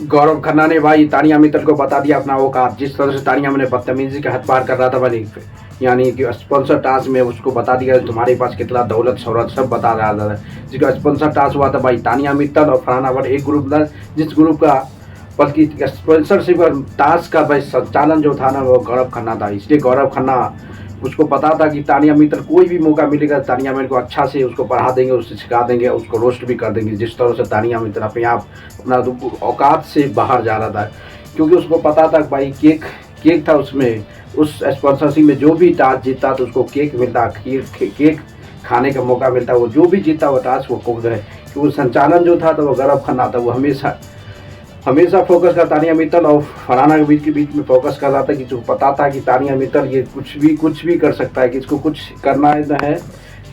गौरव खन्ना ने भाई तानिया मित्तल को बता दिया अपना औकात। जिस तरह से तानिया में बदतमीजी का हद पार कर रहा था भाई, यानी कि स्पॉन्सर टास्क में उसको बता दिया तुम्हारे पास कितना दौलत शौहरत सब बता रहा था। जिसका स्पॉन्सर टास्क हुआ था भाई तानिया मित्तल और फरहान अख्तर एक ग्रुप था, जिस ग्रुप का बल्कि स्पॉन्सरशिप टास्क का भाई संचालन जो था ना वो गौरव खन्ना था। इसलिए गौरव खन्ना उसको पता था कि तानिया मित्तल कोई भी मौका मिलेगा तानिया मित्तल को अच्छा से उसको पढ़ा देंगे, उससे सिखा देंगे, उसको रोस्ट भी कर देंगे। जिस तरह से तानिया मित्तल अपने आप अपना औकात से बाहर जा रहा था, क्योंकि उसको पता था भाई केक था उसमें, उस स्पॉन्सरशिप में जो भी टास्क जीतता तो उसको केक मिलता, केक खाने का मौका मिलता। वो जो भी जीतता वो टास्क वो कूद है, क्योंकि संचालन जो था तो वो गौरव खन्ना था। वो हमेशा फोकस कर तानिया मित्तल और फरहाना के बीच में फोकस कर रहा था, कि जो पता था कि तानिया मित्तल ये कुछ भी कर सकता है, कि इसको कुछ करना है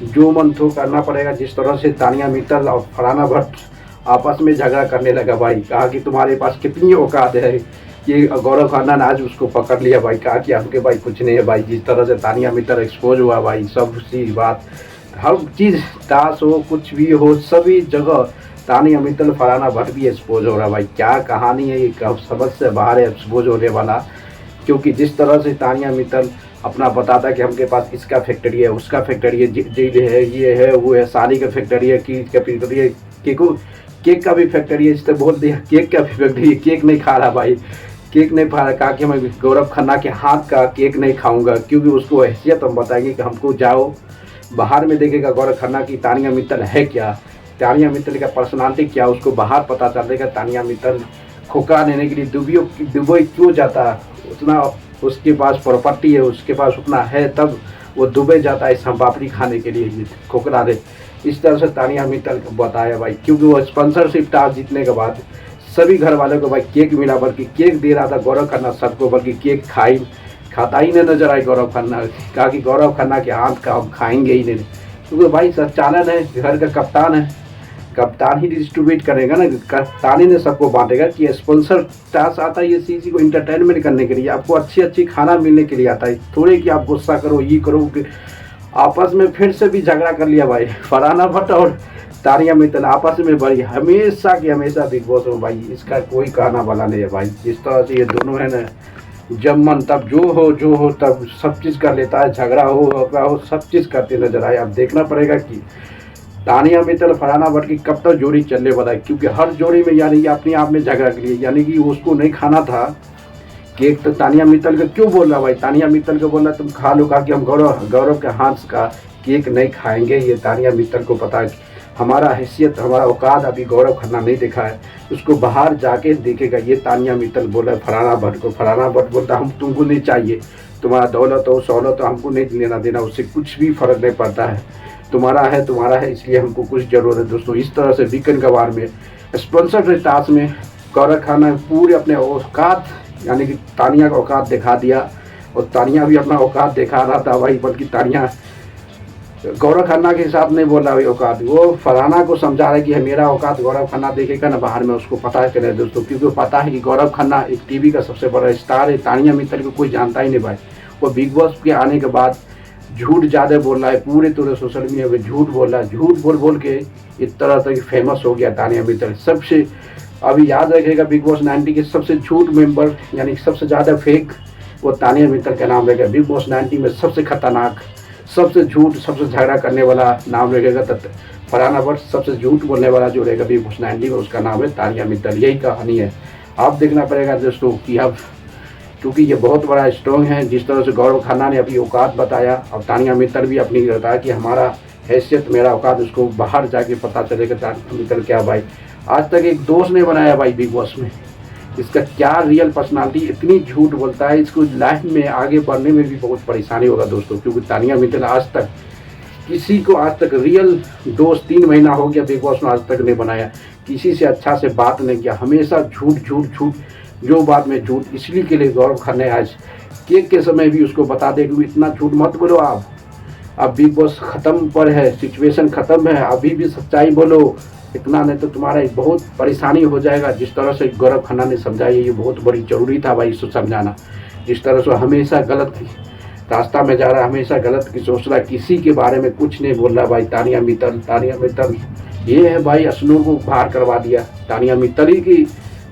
जो मन तो करना पड़ेगा। जिस तरह से तानिया मित्तल और फरहाना भट्ट आपस में झगड़ा करने लगा भाई, कहा कि तुम्हारे पास कितनी औकात है। ये गौरव खन्ना ने आज उसको पकड़ लिया भाई, कहा कि आपके भाई कुछ नहीं है भाई। जिस तरह से तानिया मित्तल एक्सपोज हुआ भाई, सब चीज़ बात हर चीज़ टास्क हो कुछ भी हो सभी जगह तानिया मित्तल फरहाना भट्ट भी एक्सपोज हो रहा भाई। क्या कहानी है ये, कब समझ से बाहर है एक्सपोज होने वाला। क्योंकि जिस तरह से तानिया मित्तल अपना बताता कि हमके पास इसका फैक्ट्री है, उसका फैक्ट्री है, जेल है, ये है वो है, साड़ी का फैक्ट्री है, कीट का फैक्ट्री है, केक का भी फैक्ट्री है। इससे बोल दिया केक का भी फैक्ट्री है, केक नहीं खा रहा भाई, केक नहीं खा रहा। कहा कि मैं गौरव खन्ना के हाथ का केक नहीं खाऊंगा, क्योंकि उसको हैसियत हम बताएंगे कि हमको जाओ बाहर में देखेगा गौरव खन्ना की तानिया मित्तल है क्या, तानिया मित्तल का पर्सनालिटी क्या, उसको बाहर पता चलेगा। तानिया मित्तल खोखा लेने के लिए दुबई क्यों जाता, उतना उसके पास प्रॉपर्टी है, उसके पास उतना है, तब वो दुबई जाता है सम पापड़ी खाने के लिए खोखला दे। इस तरह से तानिया मित्तल को बताया भाई, क्योंकि वो स्पॉन्सरशिप टास्क जीतने के बाद सभी घर वालों को भाई केक मिला, बल्कि केक दे रहा था गौरव खन्ना सबको, बल्कि केक खाता ही नहीं नजर आई गौरव खन्ना। कहा कि गौरव खन्ना के हाथ का हम खाएंगे ही नहीं, क्योंकि भाई संचालन है, घर का कप्तान है, कप्तान ही डिस्ट्रीब्यूट करेगा ना, कप्तान ही ने सबको बांटेगा। कि स्पॉन्सर टास्क आता है ये किसी को इंटरटेनमेंट करने के लिए, आपको अच्छी खाना मिलने के लिए आता है, थोड़े कि आप गुस्सा करो ये करो। कि आपस में फिर से भी झगड़ा कर लिया भाई, फरहाना भट्ट और तानिया मित्तल आपस में बड़ी हमेशा की हमेशा बिग बॉस में भाई, इसका कोई कहना वाला नहीं है भाई। जिस तरह से ये दोनों है ना, जब मन तब जो हो तब सब चीज़ कर लेता है, झगड़ा हो सब चीज़ करते नजर आए। अब देखना पड़ेगा कि तानिया मित्तल फरहाना भट्ट की कब तक जोड़ी चलने वाला है, क्योंकि हर जोड़ी में यानी कि अपने आप में झगड़ा के लिए, यानी कि उसको नहीं खाना था केक, तो तानिया मित्तल का क्यों बोल रहा भाई, तानिया मित्तल को बोल रहा तुम खा लो, कहा कि हम गौरव के हाथ का केक नहीं खाएंगे। ये तानिया मित्तल को पता है हमारा हैसियत हमारा औकात अभी गौरव खन्ना नहीं देखा है, उसको बाहर जाके देखेगा। ये तानिया मित्तल बोला फरहाना भट्ट को, फरहाना भट्ट बोलता हम तुमको नहीं चाहिए, तुम्हारा दौलत हो सहूलत हो हमको नहीं लेना देना, उससे कुछ भी फर्क नहीं पड़ता है, तुम्हारा है इसलिए हमको कुछ जरूरत है। दोस्तों इस तरह से वीकेंड का वार में स्पॉन्सर टास्क में गौरव खन्ना पूरे अपने औकात यानी कि तानिया का औकात दिखा दिया, और तानिया भी अपना औकात दिखा रहा था भाई। बल्कि तानिया गौरव खन्ना के हिसाब नहीं बोल रहा भाई औकात, वो फरहाना को समझा रहा है कि मेरा औकात गौरव खन्ना देखेगा ना बाहर में, उसको पता है चले दोस्तों, क्योंकि पता है कि गौरव खन्ना एक टीवी का सबसे बड़ा स्टार है। तानिया मित्तल को कोई जानता ही नहीं भाई, वो बिग बॉस के आने के बाद झूठ ज़्यादा बोल रहा है, पूरे सोशल मीडिया पे झूठ बोल रहा है, झूठ बोल के इस तरह तक फेमस हो गया तानिया मित्तल। सबसे अभी याद रखेगा बिग बॉस 90 के सबसे झूठ मेंबर यानी सबसे ज़्यादा फेक वो तानिया मित्तल का नाम रहेगा। बिग बॉस 90 में सबसे खतरनाक, सबसे झूठ, सबसे झगड़ा करने वाला नाम रहेगा फरहाना भट्ट, सबसे झूठ बोलने वाला जो रहेगा बिग बॉस 90 में उसका नाम है तानिया मित्तल। यही कहानी है। आप देखना पड़ेगा दोस्तों कि अब क्योंकि ये बहुत बड़ा स्ट्रॉन्ग है, जिस तरह से गौरव खन्ना ने अपनी औकात बताया, और तानिया मित्तल भी अपनी बताया कि हमारा हैसियत मेरा औकात, उसको बाहर जाके पता चलेगा तानिया मित्तल क्या भाई। आज तक एक दोस्त ने बनाया भाई बिग बॉस में, इसका क्या रियल पर्सनालिटी, इतनी झूठ बोलता है, इसको लाइफ में आगे बढ़ने में भी बहुत परेशानी होगा दोस्तों। क्योंकि तानिया मित्तल आज तक किसी को आज तक रियल दोस्त 3 महीना हो गया बिग बॉस में आज तक नहीं बनाया, किसी से अच्छा से बात नहीं किया, हमेशा झूठ जो बात में झूठ। इसलिए के लिए गौरव खन्ना ने आज केक के समय भी उसको बता दे कि इतना झूठ मत बोलो, आप अब बिग बॉस ख़त्म पर है, सिचुएशन ख़त्म है, अभी भी सच्चाई बोलो, इतना नहीं तो तुम्हारा बहुत परेशानी हो जाएगा। जिस तरह से गौरव खन्ना ने समझाया ये बहुत बड़ी जरूरी था भाई इसको समझाना। जिस तरह से हमेशा गलत रास्ता में जा रहा है, हमेशा गलत की सोच रहा है, किसी के बारे में कुछ नहीं बोल रहा भाई। तानिया मित्तल ये है भाई, असनू को बाहर करवा दिया, तानिया मित्तल ही की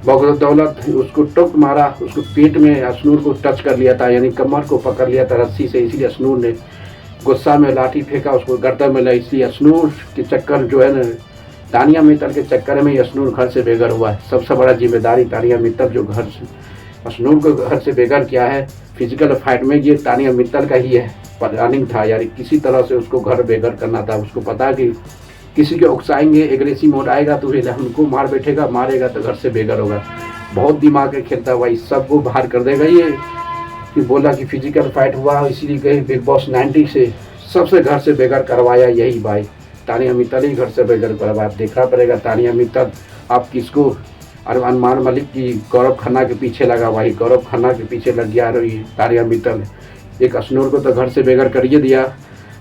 बदौलत उसको टुक मारा, उसको पेट में अशनूर को टच कर लिया था, यानी कमर को पकड़ लिया था रस्सी से, इसीलिए अशनूर ने गुस्सा में लाठी फेंका, उसको गर्दन में लगी। इसलिए अशनूर के चक्कर जो है ना, तानिया मित्तल के चक्कर में ही अशनूर घर से बेघर हुआ है। सबसे बड़ा जिम्मेदारी तानिया मित्तल जो घर से अशनूर को घर से बेघर किया है फिजिकल फाइट में, ये तानिया मित्तल का ही है प्लानिंग था, यानी किसी तरह से उसको घर बेघर करना था। उसको पता कि किसी के उकसाएंगे, एग्रेसिव मोड आएगा तो उनको मार बैठेगा, मारेगा तो घर से बेघर होगा। बहुत दिमाग में खेलता है भाई, सबको बाहर कर देगा ये। कि बोला कि फिजिकल फाइट हुआ इसलिए गई बिग बॉस 90 से सबसे घर से बेघर करवाया यही भाई तानिया मित्तल ही घर से बेघर करवाया। देखना पड़ेगा तानिया मित्तल आप किसको, अरमान मलिक की गौरव खन्ना के पीछे लगा भाई, गौरव खन्ना के पीछे लग गया रही तानिया मित्तल। एक अशनूर को तो घर से बेघर करिए दिया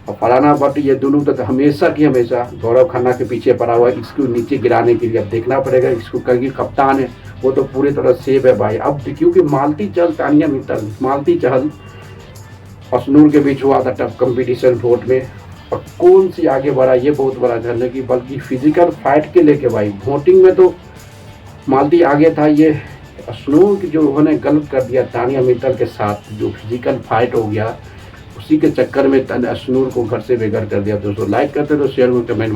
और फलाना बट ये दोनों तो हमेशा की हमेशा गौरव खन्ना के पीछे पड़ा हुआ है इसको नीचे गिराने के लिए। अब देखना पड़ेगा इसको, क्योंकि कप्तान है वो तो पूरी तरह सेव है भाई। अब क्योंकि मालती चल तानिया मित्तल, मालती चहल अशनूर के बीच हुआ था टफ कंपटीशन वोट में, और कौन सी आगे बढ़ा ये बहुत बड़ा झल है कि बल्कि फिजिकल फाइट के लेके भाई वोटिंग में तो मालती आगे था। ये अशनूर की जो उन्होंने गलत कर दिया तानिया मित्तल के साथ, जो फिजिकल फाइट हो गया उसी के चक्कर में अशनूर को घर से बेघर कर दिया। दोस्तों लाइक करते तो शेयर में कमेंट